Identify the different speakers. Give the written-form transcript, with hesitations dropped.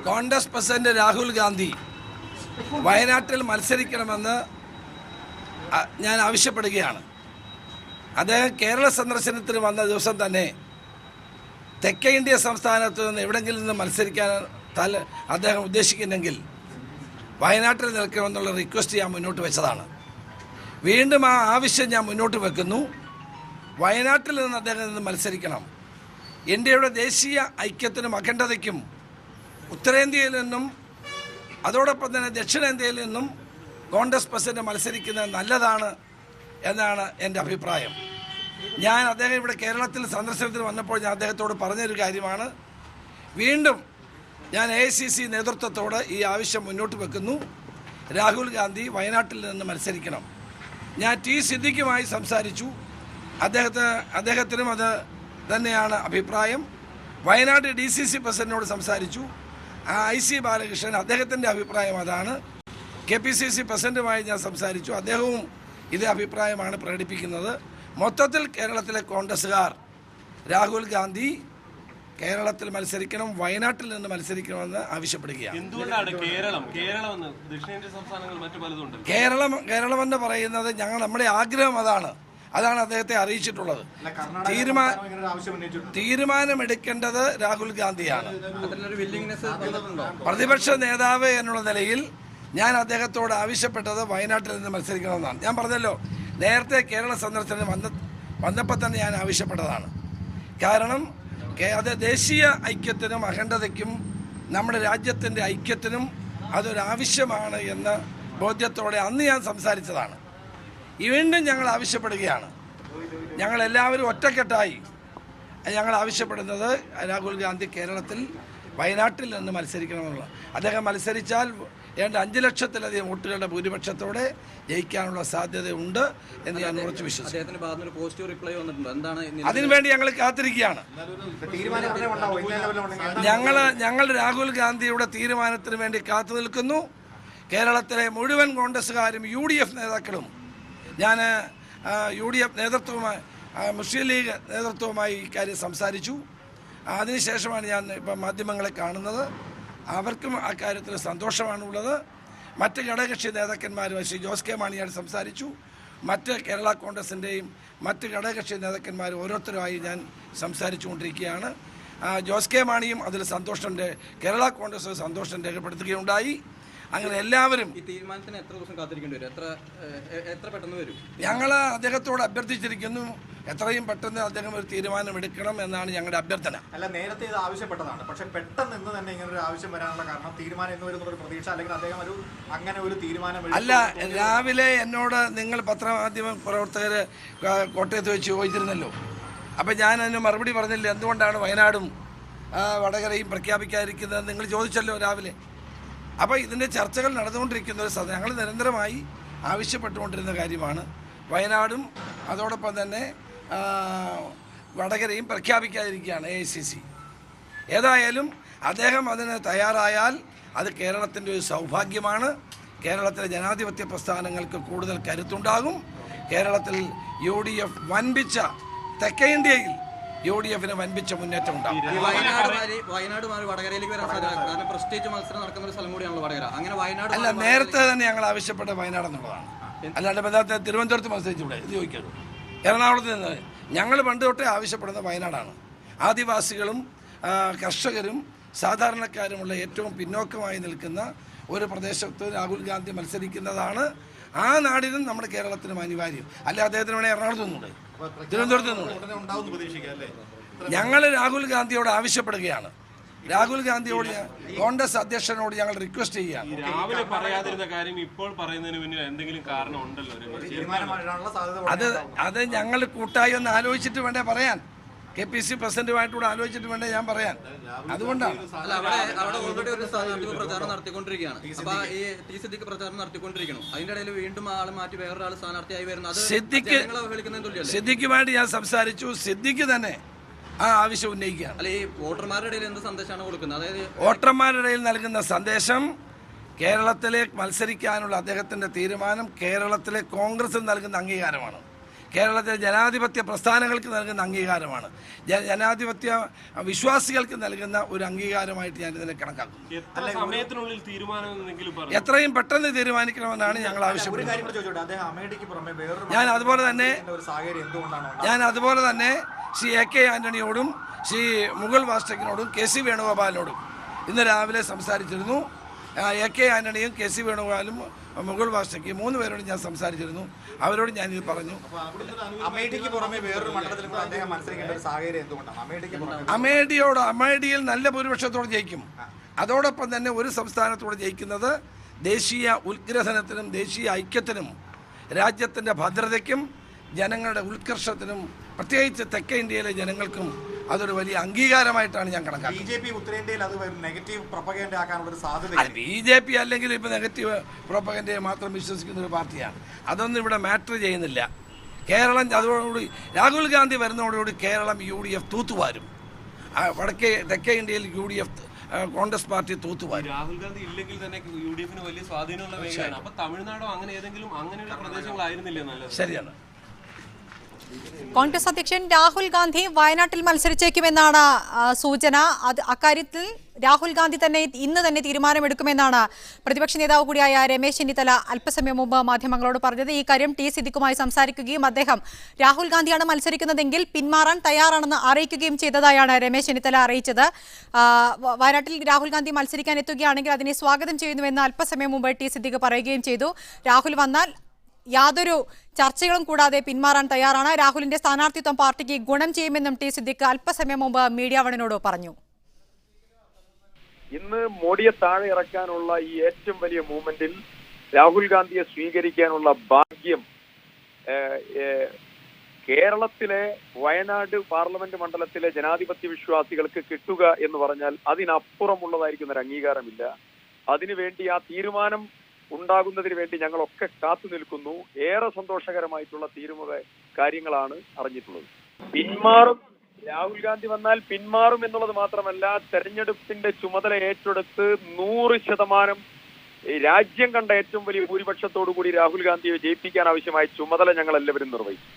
Speaker 1: Congress president Rahul Gandhi വയനാട്ടിൽ മത്സരിക്കണമെന്ന് ഞാൻ ആവശ്യപ്പെടുകയാണ്. അദ്ദേഹം കേരള സന്ദർശനത്തിന് വന്ന ദിവസം തന്നെ തെക്കേ ഇന്ത്യ സംസ്ഥാനത്ത് നിന്ന് എവിടെയെങ്കിലും നിന്ന് മത്സരിക്കാൻ അദ്ദേഹം ഉദ്ദേശിക്കുന്നെങ്കിൽ വയനാട്ടിൽ നിൽക്കണമെന്നുള്ള റിക്വസ്റ്റ് ഞാൻ മുന്നോട്ട് വെച്ചതാണ്. വീണ്ടും ആ ആവശ്യം ഞാൻ മുന്നോട്ട് വെക്കുന്നു. വയനാട്ടിൽ നിന്ന് അദ്ദേഹം മത്സരിക്കണം. ഇന്ത്യയുടെ ദേശീയ ഐക്യത്തിനും അഖണ്ഡതയ്ക്കും ഉത്തരേന്ത്യയിൽ നിന്നും അതോടൊപ്പം തന്നെ ദക്ഷിണേന്ത്യയിൽ നിന്നും കോൺഗ്രസ് പ്രസിഡന്റ് മത്സരിക്കുന്നത് നല്ലതാണ് എന്നാണ് എൻ്റെ അഭിപ്രായം. ഞാൻ അദ്ദേഹം ഇവിടെ കേരളത്തിൽ സന്ദർശനത്തിന് വന്നപ്പോൾ ഞാൻ അദ്ദേഹത്തോട് പറഞ്ഞൊരു കാര്യമാണ്. വീണ്ടും ഞാൻ AICC നേതൃത്വത്തോട് ഈ ആവശ്യം മുന്നോട്ട് വെക്കുന്നു. രാഹുൽ ഗാന്ധി വയനാട്ടിൽ നിന്ന് മത്സരിക്കണം. ഞാൻ സിദ്ദിഖുമായി സംസാരിച്ചു. അദ്ദേഹത്തിനും അത് തന്നെയാണ് അഭിപ്രായം. വയനാട് DCC പ്രസിഡന്റിനോട് സംസാരിച്ചു. IC ബാലകൃഷ്ണൻ അദ്ദേഹത്തിൻ്റെ അഭിപ്രായം അതാണ്. KPCC പ്രസിഡന്റുമായി ഞാൻ സംസാരിച്ചു. അദ്ദേഹവും ഇതേ അഭിപ്രായമാണ് പ്രകടിപ്പിക്കുന്നത്. മൊത്തത്തിൽ കേരളത്തിലെ കോൺഗ്രസ്സുകാർ രാഹുൽ ഗാന്ധി കേരളത്തിൽ മത്സരിക്കണം, വയനാട്ടിൽ നിന്ന് മത്സരിക്കണമെന്ന് ആവശ്യപ്പെടുകയാണ്. കേരളമെന്ന് പറയുന്നത് നമ്മുടെ ആഗ്രഹം അതാണ് അദ്ദേഹത്തെ അറിയിച്ചിട്ടുള്ളത്. തീരുമാനമെടുക്കേണ്ടത് രാഹുൽ ഗാന്ധിയാണ്. പ്രതിപക്ഷ നേതാവ് എന്നുള്ള നിലയിൽ ഞാൻ അദ്ദേഹത്തോട് ആവശ്യപ്പെട്ടത് വയനാട്ടിൽ നിന്ന് മത്സരിക്കണമെന്നാണ്. ഞാൻ പറഞ്ഞല്ലോ, നേരത്തെ കേരള സന്ദർശനം വന്നപ്പോൾ തന്നെ ഞാൻ ആവശ്യപ്പെട്ടതാണ്. കാരണം അത് ദേശീയ ഐക്യത്തിനും അഖണ്ഡതയ്ക്കും നമ്മുടെ രാജ്യത്തിൻ്റെ ഐക്യത്തിനും അതൊരാവശ്യമാണ് എന്ന ബോധ്യത്തോടെ അന്ന് ഞാൻ സംസാരിച്ചതാണ്. വീണ്ടും ഞങ്ങൾ ആവശ്യപ്പെടുകയാണ്. ഞങ്ങളെല്ലാവരും ഒറ്റക്കെട്ടായി ഞങ്ങൾ ആവശ്യപ്പെടുന്നത് രാഹുൽ ഗാന്ധി കേരളത്തിൽ വയനാട്ടിൽ നിന്ന് മത്സരിക്കണമെന്നുള്ള. അദ്ദേഹം മത്സരിച്ചാൽ 5 ലക്ഷത്തിലധികം വോട്ടുകളുടെ ഭൂരിപക്ഷത്തോടെ ജയിക്കാനുള്ള സാധ്യതയുണ്ട് എന്ന് ഞാൻ ഉറച്ചു വിശ്വസിക്കുന്നു. അതിനുവേണ്ടി ഞങ്ങൾ കാത്തിരിക്കുകയാണ്. ഞങ്ങൾ രാഹുൽ ഗാന്ധിയുടെ തീരുമാനത്തിന് വേണ്ടി കാത്തു നിൽക്കുന്നു. കേരളത്തിലെ മുഴുവൻ കോൺഗ്രസ്സുകാരും UDF നേതാക്കളും ഞാൻ UDF നേതൃത്വവുമായി മുസ്ലിം ലീഗ് നേതൃത്വവുമായി ഇക്കാര്യം സംസാരിച്ചു. അതിനുശേഷമാണ് ഞാൻ ഇപ്പം മാധ്യമങ്ങളെ കാണുന്നത്. അവർക്കും അക്കാര്യത്തിൽ സന്തോഷമാണുള്ളത്. മറ്റ് ഘടകകക്ഷി നേതാക്കന്മാരുമായി ശ്രീ ജോസ് കെ മാണിയാൽ സംസാരിച്ചു. മറ്റ് കേരള കോൺഗ്രസിൻ്റെയും മറ്റ് ഘടകകക്ഷി നേതാക്കന്മാർ ഓരോരുത്തരുമായി ഞാൻ സംസാരിച്ചുകൊണ്ടിരിക്കുകയാണ്. ജോസ് കെ മാണിയും അതിൽ കേരള കോൺഗ്രസ് സന്തോഷം രേഖപ്പെടുത്തുകയുണ്ടായി. അങ്ങനെ എല്ലാവരും
Speaker 2: ഈ തീരുമാനത്തിന് എത്ര ദിവസം കാത്തിരിക്കേണ്ടി വരും? എത്ര പെട്ടെന്ന് വരും?
Speaker 1: ഞങ്ങൾ അദ്ദേഹത്തോട് അഭ്യർത്ഥിച്ചിരിക്കുന്നു, എത്രയും പെട്ടെന്ന് അദ്ദേഹം ഒരു തീരുമാനമെടുക്കണം എന്നാണ് ഞങ്ങളുടെ അഭ്യർത്ഥന.
Speaker 3: അല്ല, നേരത്തെ ഇത് ആവശ്യപ്പെട്ടതാണ്. പക്ഷെ പെട്ടെന്ന് ഇന്ന് തന്നെ ഇങ്ങനെ ഒരു ആവശ്യം വരാനുള്ള കാരണം തീരുമാനം എന്ന് വരുന്ന ഒരു പ്രതീക്ഷ, അല്ലെങ്കിൽ അദ്ദേഹം അങ്ങനെ ഒരു തീരുമാനം
Speaker 1: അല്ല. രാവിലെ എന്നോട് നിങ്ങൾ പത്രമാധ്യമ പ്രവർത്തകർ കോട്ടയത്ത് വെച്ച് ചോദിച്ചിരുന്നല്ലോ. അപ്പം ഞാൻ അതിന് മറുപടി പറഞ്ഞില്ല. എന്തുകൊണ്ടാണ് വയനാടും വടകരയും പ്രഖ്യാപിക്കാതിരിക്കുന്നത് നിങ്ങൾ ചോദിച്ചല്ലോ രാവിലെ. അപ്പോൾ ഇതിൻ്റെ ചർച്ചകൾ നടന്നുകൊണ്ടിരിക്കുന്ന ഒരു ഞങ്ങൾ നിരന്തരമായി ആവശ്യപ്പെട്ടുകൊണ്ടിരുന്ന കാര്യമാണ്. വയനാടും അതോടൊപ്പം തന്നെ വടകരയും പ്രഖ്യാപിക്കാതിരിക്കുകയാണ് AICC. ഏതായാലും അദ്ദേഹം അതിന് തയ്യാറായാൽ അത് കേരളത്തിൻ്റെ ഒരു സൗഭാഗ്യമാണ്. കേരളത്തിലെ ജനാധിപത്യ പ്രസ്ഥാനങ്ങൾക്ക് കൂടുതൽ കരുത്തുണ്ടാകും. കേരളത്തിൽ UDF വൻപിച്ച തെക്കേ ഇന്ത്യയിൽ UDFന് വൻപിച്ച മുന്നേറ്റം ഉണ്ടാകും. അല്ല, നേരത്തെ തന്നെ ഞങ്ങൾ ആവശ്യപ്പെട്ട വയനാട് എന്നുള്ളതാണ്. അല്ലാണ്ട് ബന്ധത്തെ തിരുവനന്തപുരത്ത് മത്സരിച്ചൂടെ ഇത് ചോദിക്കരുത്. എറണാകുളത്ത് നിന്ന് ഞങ്ങൾ പണ്ട് തൊട്ടേ ആവശ്യപ്പെടുന്ന വയനാടാണ്. ആദിവാസികളും കർഷകരും സാധാരണക്കാരുമുള്ള ഏറ്റവും പിന്നോക്കമായി നിൽക്കുന്ന ഒരു പ്രദേശത്ത് രാഹുൽ ഗാന്ധി മത്സരിക്കുന്നതാണ് ആ നാടിനും നമ്മുടെ കേരളത്തിനും അനിവാര്യം. അല്ലെ അദ്ദേഹത്തിന് വേണേൽ എറണാകുളത്ത് നിന്നൂടെ, തിരുവനന്തപുരത്ത് നിന്നൂടെ. ഞങ്ങൾ രാഹുൽ ഗാന്ധിയോട് ആവശ്യപ്പെടുകയാണ്. രാഹുൽ ഗാന്ധിയോട് കോൺഗ്രസ് അധ്യക്ഷനോട് ഞങ്ങൾ റിക്വസ്റ്റ് ചെയ്യുകയാണ്.
Speaker 4: രാവിലെ പറയാതിരുന്ന കാര്യം ഇപ്പോൾ പറയുന്നതിന് പിന്നിൽ എന്തെങ്കിലും കാരണം ഉണ്ടല്ലോ?
Speaker 1: അത് ഞങ്ങൾ കൂട്ടായി ഒന്ന് ആലോചിച്ചിട്ട് വേണ്ടേ പറയാൻ. KPCC പ്രസിഡന്റുമായിട്ടൂടെ ആലോചിച്ചിട്ട് വേണ്ടേ ഞാൻ പറയാൻ. അതുകൊണ്ടാണ്
Speaker 2: പ്രചാരണം നടത്തിക്കൊണ്ടിരിക്കുകയാണ്. അപ്പൊ ഈ സിദ്ദിഖ് പ്രചാരണം നടത്തിക്കൊണ്ടിരിക്കണം. അതിന്റെ ഇടയിൽ വീണ്ടും ആളെ മാറ്റി വേറൊരാൾ സ്ഥാനാർത്ഥിയായി വരുന്നത്
Speaker 1: സിദ്ദിഖുമായിട്ട് ഞാൻ സംസാരിച്ചു. സിദ്ദിഖ് തന്നെ ആ ആവശ്യം ഉന്നയിക്കുകയാണ്.
Speaker 2: അല്ല, ഈ വോട്ടർമാരുടെ ഇടയിൽ എന്ത് സന്ദേശമാണ് കൊടുക്കുന്നത്? അതായത്
Speaker 1: വോട്ടർമാരുടെ ഇടയിൽ നൽകുന്ന സന്ദേശം കേരളത്തിലെ മത്സരിക്കാനുള്ള അദ്ദേഹത്തിൻ്റെ തീരുമാനം കേരളത്തിലെ കോൺഗ്രസ് നൽകുന്ന അംഗീകാരമാണ്, കേരളത്തിലെ ജനാധിപത്യ പ്രസ്ഥാനങ്ങൾക്ക് നൽകുന്ന അംഗീകാരമാണ്, ജനാധിപത്യ വിശ്വാസികൾക്ക് നൽകുന്ന ഒരു അംഗീകാരമായിട്ട് ഞാൻ ഇതിനെ കണക്കാക്കുന്നു.
Speaker 4: എത്ര സമയത്തിനുള്ളിൽ തീരുമാനം
Speaker 1: എത്രയും പെട്ടെന്ന് തീരുമാനിക്കണമെന്നാണ് ഞങ്ങൾ ആവശ്യപ്പെടുന്നത്. ഞാൻ അതുപോലെ തന്നെ ശ്രീ AK ആന്റണിയോടും ശ്രീ മുകുൾ വാസ്തക്കിനോടും KC വേണുഗോപാലിനോടും ഇന്ന് രാവിലെ സംസാരിച്ചിരുന്നു. AK ആന്റണിയും KC വേണുഗോപാലും മുകുൾ വാസ്തക്കി 3 പേരോട് ഞാൻ സംസാരിച്ചിരുന്നു. അവരോട് ഞാനിത് പറഞ്ഞു. അമേഠിയിൽ നല്ല ഭൂരിപക്ഷത്തോടെ ജയിക്കും. അതോടൊപ്പം തന്നെ ഒരു സംസ്ഥാനത്തോടെ ജയിക്കുന്നത് ദേശീയ ഉത്ഗ്രഥനത്തിനും ദേശീയ ഐക്യത്തിനും രാജ്യത്തിൻ്റെ ഭദ്രതയ്ക്കും ജനങ്ങളുടെ ഉത്കർഷത്തിനും പ്രത്യേകിച്ച് തെക്കേ ഇന്ത്യയിലെ ജനങ്ങൾക്കും അതൊരു വലിയ അംഗീകാരമായിട്ടാണ് ഞാൻ കണക്കാക്കുന്നത്. BJP അല്ലെങ്കിൽ ഇപ്പോൾ നെഗറ്റീവ് പ്രൊപ്പഗൻഡയെ മാത്രം വിശ്വസിക്കുന്ന ഒരു പാർട്ടിയാണ്. അതൊന്നും ഇവിടെ മാറ്റർ ചെയ്യുന്നില്ല. കേരളം അതോടുകൂടി രാഹുൽ ഗാന്ധി വരുന്നതോടുകൂടി കേരളം UDF തൂത്തുവാരും. തെക്കേ ഇന്ത്യയിൽ UDF കോൺഗ്രസ് പാർട്ടി തൂത്തുവാരും.
Speaker 4: രാഹുൽ ഗാന്ധി ഇല്ലെങ്കിൽ തന്നെ UDFന് വലിയ സ്വാധീനമുള്ള മേഖലയാണ്. അപ്പൊ തമിഴ്നാടോ അങ്ങനെ ഏതെങ്കിലും അങ്ങനെയുള്ള പ്രദേശങ്ങളായിരുന്നില്ലേ നല്ലത്?
Speaker 1: ശരിയാണ്.
Speaker 5: കോൺഗ്രസ് അധ്യക്ഷൻ രാഹുൽ ഗാന്ധി വയനാട്ടിൽ മത്സരിച്ചേക്കുമെന്നാണ് സൂചന. അക്കാര്യത്തിൽ രാഹുൽ ഗാന്ധി ഇന്ന് തന്നെ തീരുമാനമെടുക്കുമെന്നാണ് പ്രതിപക്ഷ നേതാവ് കൂടിയായ രമേശ് ചെന്നിത്തല അല്പസമയം മുമ്പ് മാധ്യമങ്ങളോട് പറഞ്ഞത്. ഈ കാര്യം T സിദ്ദിഖുമായി സംസാരിക്കുകയും അദ്ദേഹം രാഹുൽ ഗാന്ധിയാണ് മത്സരിക്കുന്നതെങ്കിൽ പിന്മാറാൻ തയ്യാറാണെന്ന് അറിയിക്കുകയും ചെയ്തതായാണ് രമേശ് ചെന്നിത്തല അറിയിച്ചത്. വയനാട്ടിൽ രാഹുൽ ഗാന്ധി മത്സരിക്കാൻ എത്തുകയാണെങ്കിൽ അതിനെ സ്വാഗതം ചെയ്യുന്നുവെന്ന് അല്പസമയം മുമ്പ് T സിദ്ദിഖ് പറയുകയും ചെയ്തു. രാഹുൽ വന്നാൽ യാതൊരു ചർച്ചകളും കൂടാതെ പിന്മാറാൻ തയ്യാറാണ്. രാഹുലിന്റെ സ്ഥാനാർത്ഥിത്വം പാർട്ടിക്ക് ഗുണം ചെയ്യുമെന്നും T സിദ്ദിഖ് അല്പസമയം മുമ്പ് മീഡിയ വണിനോട് പറഞ്ഞു.
Speaker 6: ഇന്ന് മോഡിയെ താഴെ ഇറക്കാനുള്ള ഈ ഏറ്റവും വലിയ മൂവ്മെന്റിൽ രാഹുൽ ഗാന്ധിയെ സ്വീകരിക്കാനുള്ള ഭാഗ്യം കേരളത്തിലെ വയനാട് പാർലമെന്റ് മണ്ഡലത്തിലെ ജനാധിപത്യ വിശ്വാസികൾക്ക് കിട്ടുക എന്ന് പറഞ്ഞാൽ അതിനപ്പുറമുള്ളതായിരിക്കുന്ന ഒരു അംഗീകാരമില്ല. അതിനുവേണ്ടി ആ തീരുമാനം ഉണ്ടാകുന്നതിന് വേണ്ടി ഞങ്ങളൊക്കെ കാത്തു നിൽക്കുന്നു. ഏറെ സന്തോഷകരമായിട്ടുള്ള കാര്യങ്ങളാണ് അറിഞ്ഞിട്ടുള്ളത്. പിന്മാറും, രാഹുൽ ഗാന്ധി വന്നാൽ പിന്മാറും എന്നുള്ളത് മാത്രമല്ല, തെരഞ്ഞെടുപ്പിന്റെ ചുമതല ഏറ്റെടുത്ത് 100% രാജ്യം കണ്ട ഏറ്റവും വലിയ ഭൂരിപക്ഷത്തോടു കൂടി രാഹുൽ ഗാന്ധിയെ ജയിപ്പിക്കാൻ ആവശ്യമായ ചുമതല ഞങ്ങൾ എല്ലാവരും നിർവഹിക്കും.